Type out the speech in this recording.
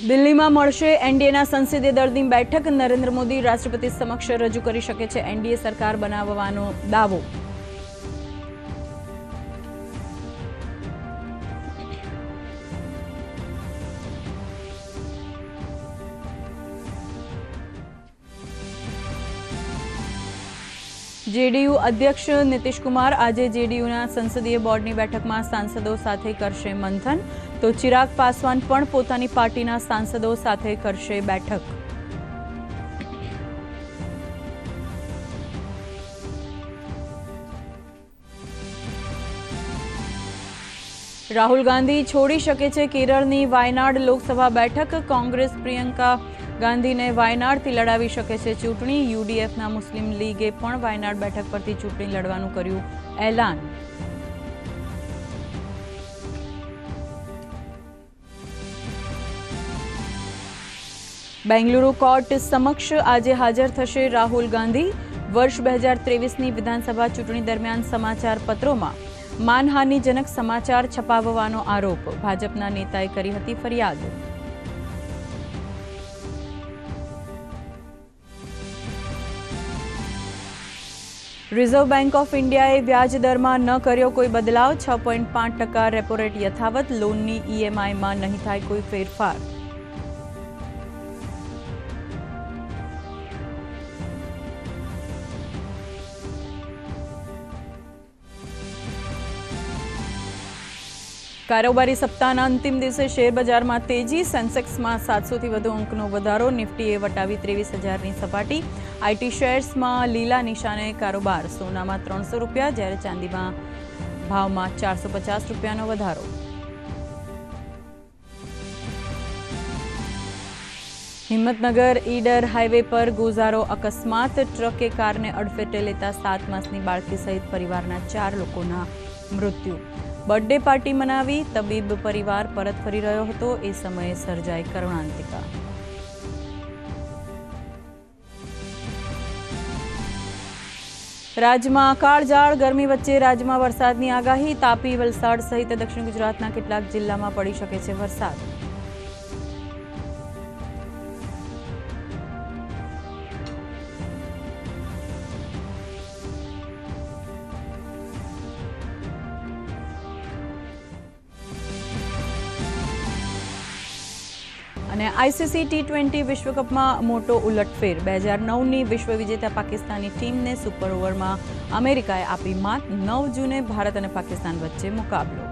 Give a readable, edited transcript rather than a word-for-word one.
દિલ્હીમાં મળશે એનડીએના સંસદીય દળની બેઠક। નરેન્દ્ર મોદી રાષ્ટ્રપતિ સમક્ષ રજૂ કરી શકે છે એનડીએ સરકાર બનાવવાનો દાવો। जेडीयू अध्यक्ष नीतीश कुमार आज जेडीयूना संसदीय बोर्डनी बेठकमां सांसदों साथे करशे मंथन, तो चिराग पासवान पण पोतानी पार्टीना सांसदों साथे करशे बेठक। राहुल गांधी छोड़ी शके छे केरळनी वायनाड लोकसभा बेठक। कांग्रेस प्रियंका गांधी ने वायनाड थी लड़ावी शके छे चूंटणी। यूडीएफना मुस्लिम लीगे पण वायनाड बेठक परथी चूंटणी लड़वानुं कर्युं ऐलान। बेंगलुरु कोर्ट समक्ष आज हाजर थशे राहुल गांधी। वर्ष 2023 विधानसभा चूंटणी दरमियान समाचार पत्रोमां मानहानिजनक समाचार छपावવાનો आरोप। भाजपना नेताए करी हती फरियाद। रिजर्व बैंक ऑफ इंडियाए व्याज दरमां न कर्यो कोई बदलाव। 6.5% रेपो रेट यथावत। लोननी ईएमआई में नहीं थाय कोई फेरफार। कारोबारी सप्ताहना अंतिम दिवसे शेर बजार में तेजी। सेंसेक्स में 700 थी वधु अंकनो वधारो। निफ्टीए वटावी 23,000 नी सपाटी। आईटी शेर्स में लीला निशाने कारोबार। सोना में 300 रुपया ज्यारे चांदी में भाव में 450 रुपयानो वधारो। हिम्मतनगर ईडर हाईवे पर गोजारो अकस्मात। ट्रके कार ने अडफेटे लेता 7 मासनी बाळकी सहित परिवारना 4 लोकोना मृत्यु। बर्थडे पार्टी मनावी तबीब परिवार परत फरी रह्यो हतो ए समये सर्जाई करुणांतिका। राज्यमां काळझाळ गरमी वच्चे राज्यमां वरसादनी आगाही। तापी वलसाड सहित दक्षिण गुजरातना કેટલાક જિલ્લામાં પડી શકે છે વરસાદ। અને આઈસીસી ટી20 વિશ્વકપમાં મોટો ઉલટફેર। 2009ની વિશ્વ વિજેતા પાકિસ્તાની ટીમને સુપર ઓવરમાં અમેરિકાએ આપી માત। 9 જૂને ભારત અને પાકિસ્તાન વચ્ચે મુકાબલો।